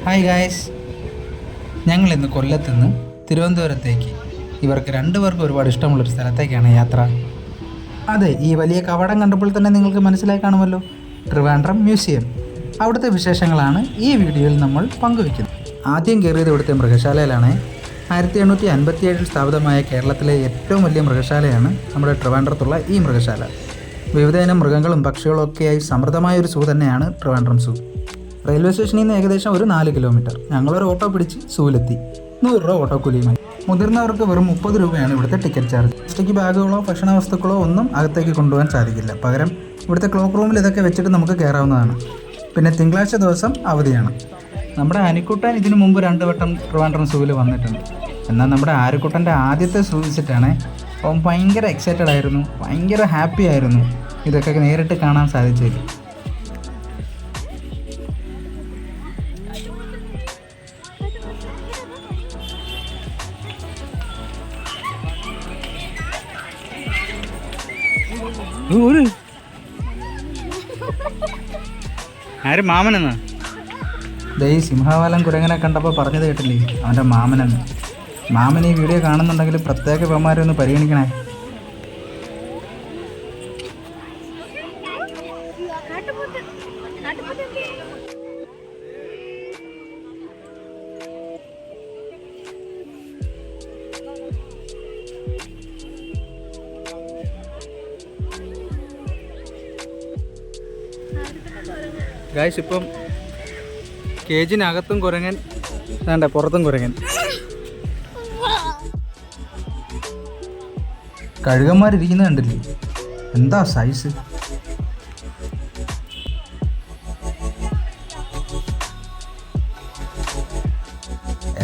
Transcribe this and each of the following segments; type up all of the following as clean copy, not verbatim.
Hi guys, ഞങ്ങൾ ഇന്ന് കൊല്ലത്ത് നിന്ന് തിരുവനന്തപുരത്തേക്ക് ഇവർക്ക് രണ്ടുപേർക്കും ഒരുപാട് ഇഷ്ടമുള്ളൊരു സ്ഥലത്തേക്കാണ് യാത്ര. അതെ, ഈ വലിയ കവാടം കണ്ടപ്പോൾ തന്നെ നിങ്ങൾക്ക് മനസ്സിലായി കാണുമല്ലോ, ട്രിവാൻഡ്രം മ്യൂസിയം. അവിടുത്തെ വിശേഷങ്ങളാണ് ഈ വീഡിയോയിൽ നമ്മൾ പങ്കുവയ്ക്കുന്നത്. ആദ്യം കയറിയത് ഇവിടുത്തെ മൃഗശാലയിലാണ്. 1857 സ്ഥാപിതമായ കേരളത്തിലെ ഏറ്റവും വലിയ മൃഗശാലയാണ് നമ്മുടെ ട്രിവാൻഡ്രത്തുള്ള ഈ മൃഗശാല. വിവിധയിനം മൃഗങ്ങളും പക്ഷികളും ഒക്കെയായി സമൃദ്ധമായ ഒരു സൂ തന്നെയാണ് ട്രിവാൻഡ്രം സൂ. റെയിൽവേ സ്റ്റേഷനിൽ നിന്ന് ഏകദേശം ഒരു 4 കിലോമീറ്റർ. ഞങ്ങളൊരു ഓട്ടോ പിടിച്ച് സൂവിലെത്തി. 100 രൂപ ഓട്ടോ കൂലിയുമായി. മുതിർന്നവർക്ക് വെറും 30 രൂപയാണ് ഇവിടുത്തെ ടിക്കറ്റ് ചാർജ്. പ്ലാസ്റ്റിക് ബാഗുകളോ ഭക്ഷണ വസ്തുക്കളോ ഒന്നും അകത്തേക്ക് കൊണ്ടുപോകാൻ സാധിക്കില്ല. പകരം ഇവിടുത്തെ ക്ലോക്ക് റൂമിൽ ഇതൊക്കെ വെച്ചിട്ട് നമുക്ക് കയറാവുന്നതാണ്. പിന്നെ തിങ്കളാഴ്ച ദിവസം അവധിയാണ്. നമ്മുടെ അനിക്കുട്ടൻ ഇതിനു മുമ്പ് 2 വട്ടം ട്രിവാൻഡ്രം സൂവിൽ വന്നിട്ടുണ്ട്. എന്നാൽ നമ്മുടെ ആരുക്കുട്ടൻ്റെ ആദ്യത്തെ സൂ വിസിറ്റാണ്. അവൻ ഭയങ്കര എക്സൈറ്റഡ് ആയിരുന്നു, ഭയങ്കര ഹാപ്പി ആയിരുന്നു ഇതൊക്കെ നേരിട്ട് കാണാൻ സാധിച്ചതിൽ. ആര് മാമനെന്ന്? ഈ സിംഹവാലം കുരങ്ങനെ കണ്ടപ്പോൾ പറഞ്ഞത് കേട്ടില്ലേ, അവൻ്റെ മാമനെന്ന്. മാമൻ ഈ വീഡിയോ കാണുന്നുണ്ടെങ്കിൽ പ്രത്യേക ഇവന്മാരെ ഒന്ന് പരിഗണിക്കണേ. ഗായ്സ്, ഇപ്പം കേജിനകത്തും കുരങ്ങൻ, വേണ്ട പുറത്തും കുരങ്ങൻ. കഴുകന്മാരിരിക്കുന്നത് കണ്ടില്ലേ, എന്താ സൈസ്.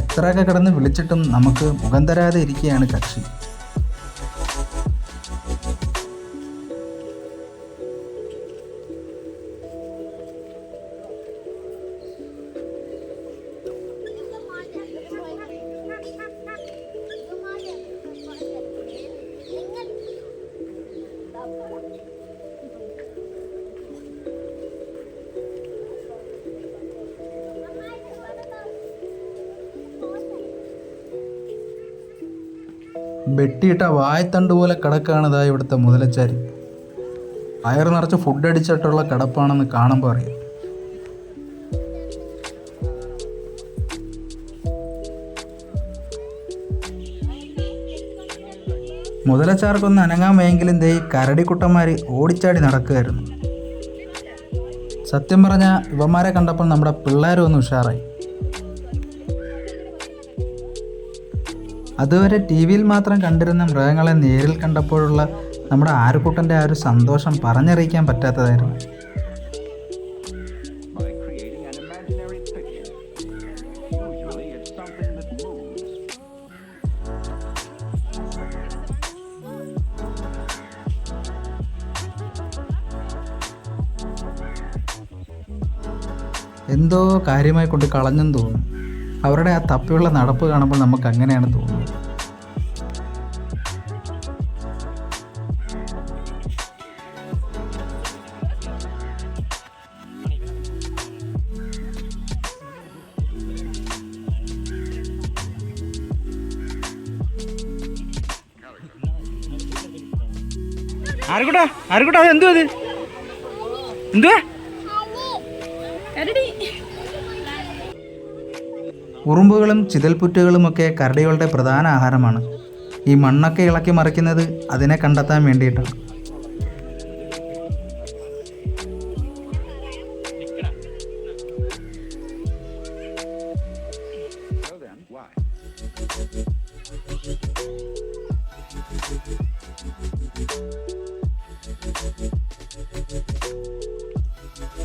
എത്രയൊക്കെ കിടന്ന് വിളിച്ചിട്ടും നമുക്ക് മുഖം തരാതെ ഇരിക്കുകയാണ് കക്ഷി. വെട്ടിയിട്ട വായത്തണ്ട് പോലെ കിടക്കുകയാണിതാ ഇവിടുത്തെ മുതലച്ചാരി. വയറ് നിറച്ച് ഫുഡ് അടിച്ചിട്ടുള്ള കിടപ്പാണെന്ന് കാണുമ്പോൾ അറിയാം. മുതലച്ചാർക്കൊന്ന് അനങ്ങാൻ വയ്യെങ്കിലും ദേ കരടിക്കുട്ടന്മാർ ഓടിച്ചാടി നടക്കുകയായിരുന്നു. സത്യം പറഞ്ഞാൽ ഇവന്മാരെ കണ്ടപ്പോൾ നമ്മുടെ പിള്ളേരും ഒന്ന് ഉഷാറായി. അതുവരെ ടി വിയിൽ മാത്രം കണ്ടിരുന്ന മൃഗങ്ങളെ നേരിൽ കണ്ടപ്പോഴുള്ള നമ്മുടെ ആരുക്കുട്ടൻ്റെ ആ ഒരു സന്തോഷം പറഞ്ഞറിയിക്കാൻ പറ്റാത്തതായിരുന്നു. എന്തോ കാര്യമായി കൊണ്ട് കളഞ്ഞെന്ന് തോന്നുന്നു. അവരുടെ ആ തപ്പിയുള്ള നടപ്പ് കാണുമ്പോൾ നമുക്ക് അങ്ങനെയാണ് തോന്നുന്നത്. ആർക്കൂട്ടാ എന്തുവാ ഇത്? എന്തുവാ? ഉറുമ്പുകളും ചിതൽപുറ്റുകളുമൊക്കെ കരടികളുടെ പ്രധാന ആഹാരമാണ്. ഈ മണ്ണൊക്കെ ഇളക്കി മറിക്കുന്നത് അതിനെ കണ്ടെത്താൻ വേണ്ടിയിട്ടാണ്.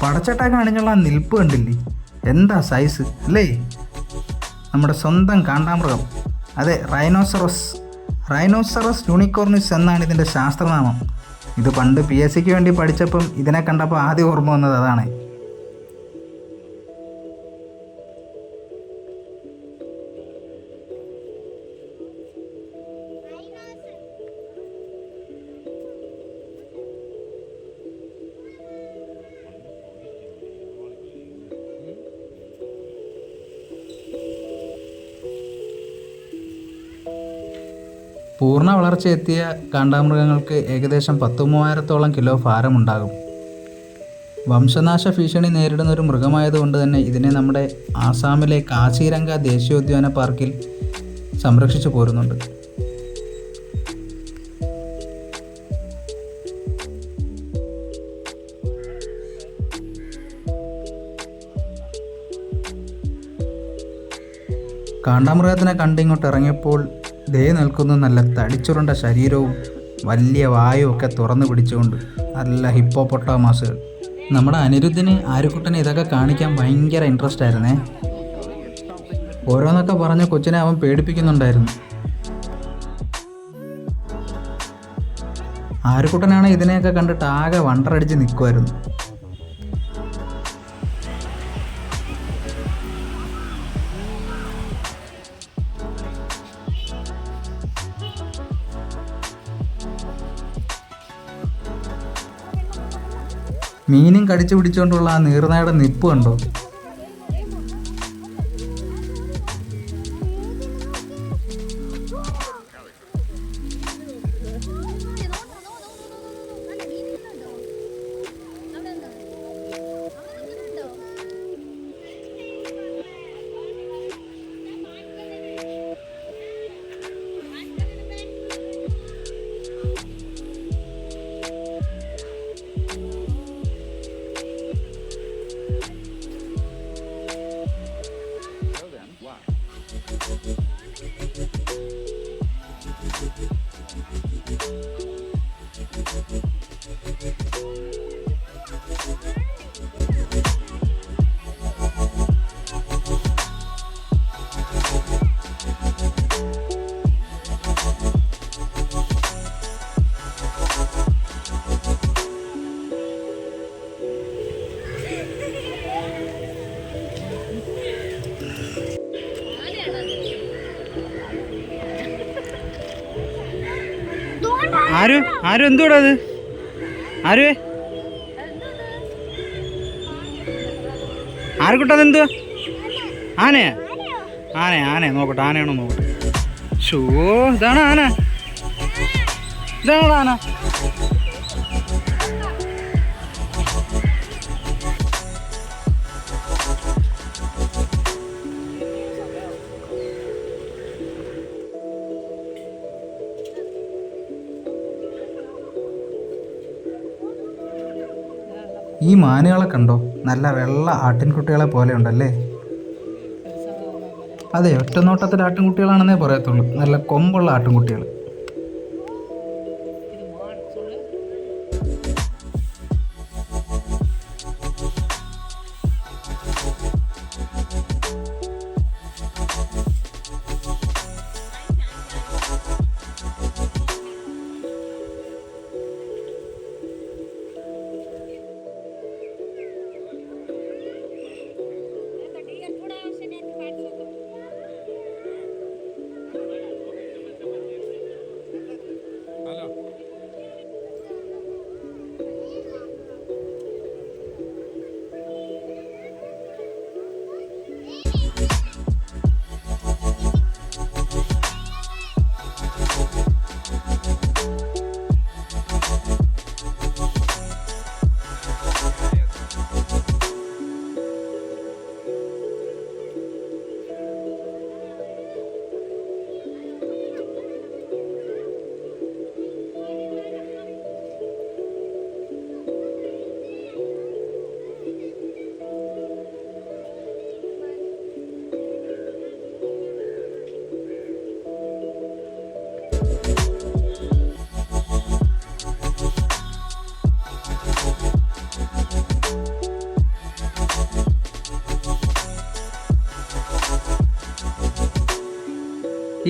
പടച്ചട്ട കാണിഞ്ഞുള്ള നിൽപ്പ് കണ്ടില്ലേ, എന്താ സൈസ് അല്ലേ. നമ്മുടെ സ്വന്തം കാണ്ടാമൃഗം, അതെ, റൈനോസറസ് യൂണിക്കോർണിസ് എന്നാണ് ഇതിൻ്റെ ശാസ്ത്രനാമം. ഇത് പണ്ട് PSCക്ക് വേണ്ടി പഠിച്ചപ്പം ഇതിനെ കണ്ടപ്പോൾ ആദ്യം ഓർമ്മ വന്നത് അതാണ്. പൂർണ്ണ വളർച്ചയെത്തിയ കാണ്ടാമൃഗങ്ങൾക്ക് ഏകദേശം 10,000-ഓളം കിലോ ഭാരമുണ്ടാകും. വംശനാശ ഭീഷണി നേരിടുന്ന ഒരു മൃഗമായതുകൊണ്ട് തന്നെ ഇതിനെ നമ്മുടെ ആസാമിലെ കാസിരംഗ ദേശീയോദ്യാന പാർക്കിൽ സംരക്ഷിച്ചു പോരുന്നുണ്ട്. കാണ്ടാമൃഗത്തിനെ കണ്ടിങ്ങോട്ട് ഇറങ്ങിയപ്പോൾ ദേ നിൽക്കുന്ന നല്ല തടിച്ചുരുണ്ട ശരീരവും വലിയ വായും ഒക്കെ തുറന്നു പിടിച്ചുകൊണ്ട് നല്ല ഹിപ്പോപ്പൊട്ടാമസുകൾ. നമ്മുടെ അനിരുദ്ധിന് ആര്യക്കുട്ടനെ ഇതൊക്കെ കാണിക്കാൻ ഭയങ്കര ഇൻട്രസ്റ്റ് ആയിരുന്നേ. ഓരോന്നൊക്കെ പറഞ്ഞ് കൊച്ചിനെ അവൻ പേടിപ്പിക്കുന്നുണ്ടായിരുന്നു. ആര്യക്കുട്ടനാണ് ഇതിനെയൊക്കെ കണ്ടിട്ട് ആകെ വണ്ടറടിച്ച് നിൽക്കുമായിരുന്നു. മീനും കടിച്ചു പിടിച്ചുകൊണ്ടുള്ള ആ നീർനായുടെ നിപ്പ് കണ്ടോ? ആരും എന്തുകൂടാ അത്? ആർക്കുട്ടത് എന്തുവാ? ആനയെ നോക്കട്ടെ, ആനയാണോ നോക്കട്ടെ. ഷോ, ഇതാണ് ആന. ഈ മാനുകളെ കണ്ടോ? നല്ല വെള്ള ആട്ടിൻകുട്ടികളെ പോലെ ഉണ്ടല്ലേ? അതെ, ഒറ്റ നോട്ടത്തിൽ ആട്ടിൻകുട്ടികളാണെന്നേ പറയത്തുള്ളൂ. നല്ല കൊമ്പുള്ള ആട്ടിൻകുട്ടികൾ.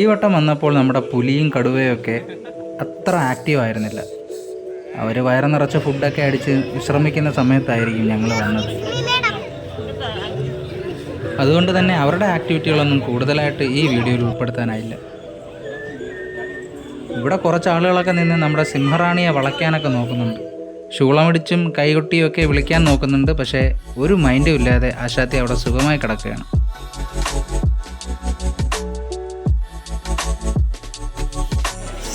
ഈ വട്ടം വന്നപ്പോൾ നമ്മുടെ പുലിയും കടുവയൊക്കെ അത്ര ആക്റ്റീവ് ആയിരുന്നില്ല. അവർ വയറ് നിറച്ച ഫുഡൊക്കെ അടിച്ച് വിശ്രമിക്കുന്ന സമയത്തായിരിക്കും ഞങ്ങൾ വന്നത്. അതുകൊണ്ട് തന്നെ അവരുടെ ആക്ടിവിറ്റികളൊന്നും കൂടുതലായിട്ട് ഈ വീഡിയോയിൽ ഉൾപ്പെടുത്താനായില്ല. ഇവിടെ കുറച്ച് ആളുകളൊക്കെ നിന്ന് നമ്മുടെ സിംഹറാണിയെ വളയ്ക്കാനൊക്കെ നോക്കുന്നുണ്ട്. ശൂളമിടിച്ചും കൈകൊട്ടിയും ഒക്കെ വിളിക്കാൻ നോക്കുന്നുണ്ട്. പക്ഷേ ഒരു മൈൻഡും ഇല്ലാതെ ആശാത്തി അവിടെ സുഖമായി കിടക്കുകയാണ്.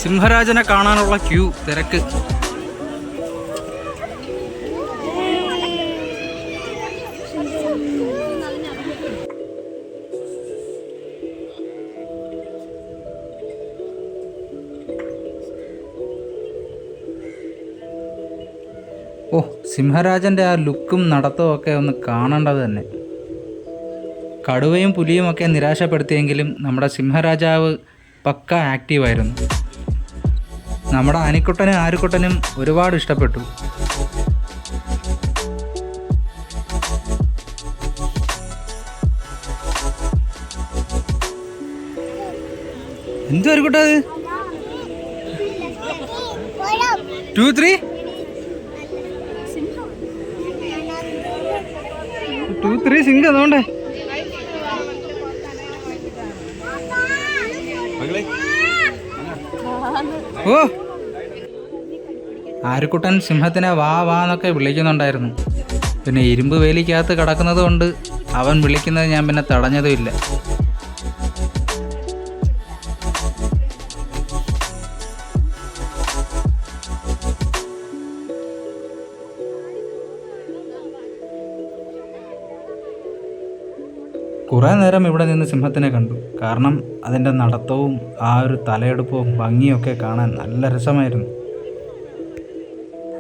സിംഹരാജനെ കാണാനുള്ള ക്യൂ, തിരക്ക്. ഓ, സിംഹരാജൻ്റെ ആ ലുക്കും നടത്തവും ഒക്കെ ഒന്ന് കാണേണ്ടത് തന്നെ. കടുവയും പുലിയും ഒക്കെ നിരാശപ്പെടുത്തിയെങ്കിലും നമ്മുടെ സിംഹരാജാവ് പക്ക ആക്റ്റീവായിരുന്നു. നമ്മുടെ ആനിക്കുട്ടനും ആരുക്കുട്ടനും ഒരുപാട് ഇഷ്ടപ്പെട്ടു. എന്തു ആരുക്കുട്ടാ അത്? 2, 3 2, 3 സിംഗം അതുകൊണ്ടേ. ഓ, ആരുക്കുട്ടൻ സിംഹത്തിനെ വാ വാ എന്നൊക്കെ വിളിക്കുന്നുണ്ടായിരുന്നു. പിന്നെ ഇരുമ്പ് വേലിക്കകത്ത് കിടക്കുന്നത് കൊണ്ട് അവൻ വിളിക്കുന്നത് ഞാൻ പിന്നെ തടഞ്ഞതുമില്ല. കുറേ നേരം ഇവിടെ നിന്ന് സിംഹത്തിനെ കണ്ടു. കാരണം അതിൻ്റെ നടത്തവും ആ ഒരു തലയെടുപ്പവും ഭംഗിയൊക്കെ കാണാൻ നല്ല രസമായിരുന്നു.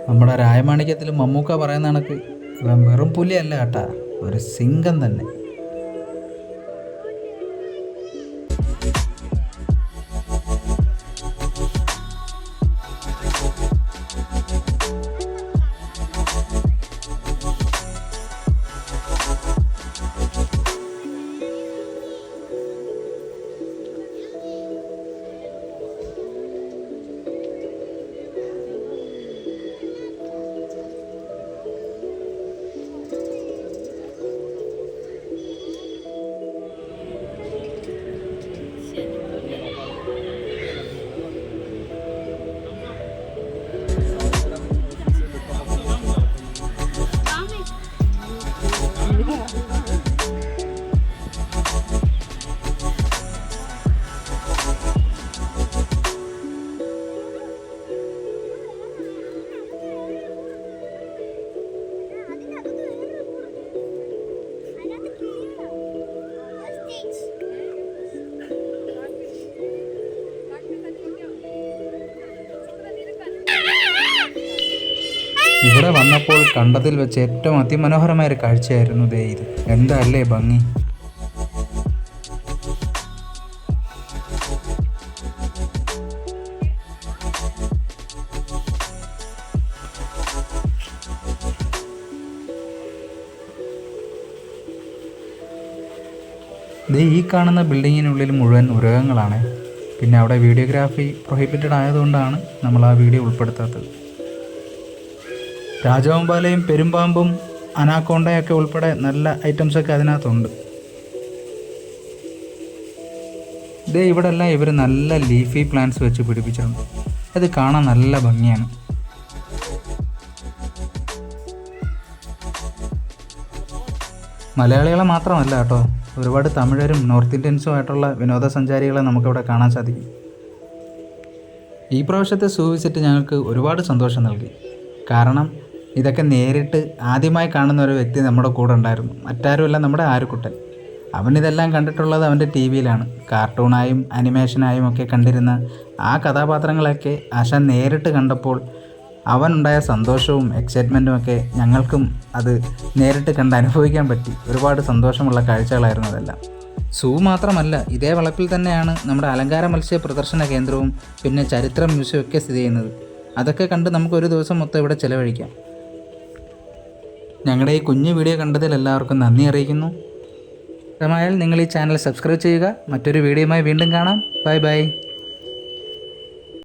നമ്മുടെ രായമാണിക്യത്തിൽ മമ്മൂക്ക പറയുന്ന കണക്ക് ഇവൻ വെറും പുലിയല്ല കേട്ടാ, ഒരു സിംഹം തന്നെ. ഇവിടെ വന്നപ്പോൾ കണ്ടതിൽ വെച്ച് ഏറ്റവും അതിമനോഹരമായൊരു കാഴ്ചയായിരുന്നു ദേ ഇത്. എന്താ അല്ലേ ഭംഗി! ദേ ഈ കാണുന്ന ബിൽഡിങ്ങിനുള്ളിൽ മുഴുവൻ മൃഗങ്ങളാണ്. പിന്നെ അവിടെ വീഡിയോഗ്രാഫി പ്രൊഹിബിറ്റഡ് ആയതുകൊണ്ടാണ് നമ്മൾ ആ വീഡിയോ ഉൾപ്പെടുത്താത്തത്. രാജവെമ്പാലയും പെരുമ്പാമ്പും അനാക്കോണ്ടയൊക്കെ ഉൾപ്പെടെ നല്ല ഐറ്റംസൊക്കെ അതിനകത്തുണ്ട്. ഇതേ ഇവിടെ എല്ലാം ഇവർ നല്ല ലീഫി പ്ലാന്റ്സ് വെച്ച് പിടിപ്പിച്ചിട്ടുണ്ട്. അത് കാണാൻ നല്ല ഭംഗിയാണ്. മലയാളികളെ മാത്രമല്ല കേട്ടോ, ഒരുപാട് തമിഴരും നോർത്ത് ഇന്ത്യൻസുമായിട്ടുള്ള വിനോദസഞ്ചാരികളെ നമുക്കിവിടെ കാണാൻ സാധിക്കും. ഈ പ്രാവശ്യത്തെ സൂ വിസിറ്റ് ഞങ്ങൾക്ക് ഒരുപാട് സന്തോഷം നൽകി. കാരണം ഇതൊക്കെ നേരിട്ട് ആദ്യമായി കാണുന്ന ഒരു വ്യക്തി നമ്മുടെ കൂടെ ഉണ്ടായിരുന്നു. മറ്റാരുമല്ല, നമ്മുടെ ആരുക്കുട്ടൻ. അവനിതെല്ലാം കണ്ടിട്ടുള്ളത് അവൻ്റെ ടി വിയിലാണ്. കാർട്ടൂണായും അനിമേഷനായും ഒക്കെ കണ്ടിരുന്ന ആ കഥാപാത്രങ്ങളൊക്കെ ആശാൻ നേരിട്ട് കണ്ടപ്പോൾ അവനുണ്ടായ സന്തോഷവും എക്സൈറ്റ്മെൻറ്റും ഒക്കെ ഞങ്ങൾക്കും അത് നേരിട്ട് കണ്ട് അനുഭവിക്കാൻ പറ്റി. ഒരുപാട് സന്തോഷമുള്ള കാഴ്ചകളായിരുന്നു അതെല്ലാം. സൂ മാത്രമല്ല, ഇതേ വളപ്പിൽ തന്നെയാണ് നമ്മുടെ അലങ്കാര മത്സ്യ പ്രദർശന കേന്ദ്രവും പിന്നെ ചരിത്ര മ്യൂസിയം ഒക്കെ സ്ഥിതി ചെയ്യുന്നത്. അതൊക്കെ കണ്ട് നമുക്കൊരു ദിവസം മൊത്തം ഇവിടെ ചിലവഴിക്കാം. ഞങ്ങളുടെ ഈ കുഞ്ഞു വീഡിയോ കണ്ടതിൽ എല്ലാവർക്കും നന്ദി അറിയിക്കുന്നു. ഇഷ്ടമായാൽ നിങ്ങൾ ഈ ചാനൽ സബ്സ്ക്രൈബ് ചെയ്യുക. മറ്റൊരു വീഡിയോയുമായി വീണ്ടും കാണാം. Bye bye.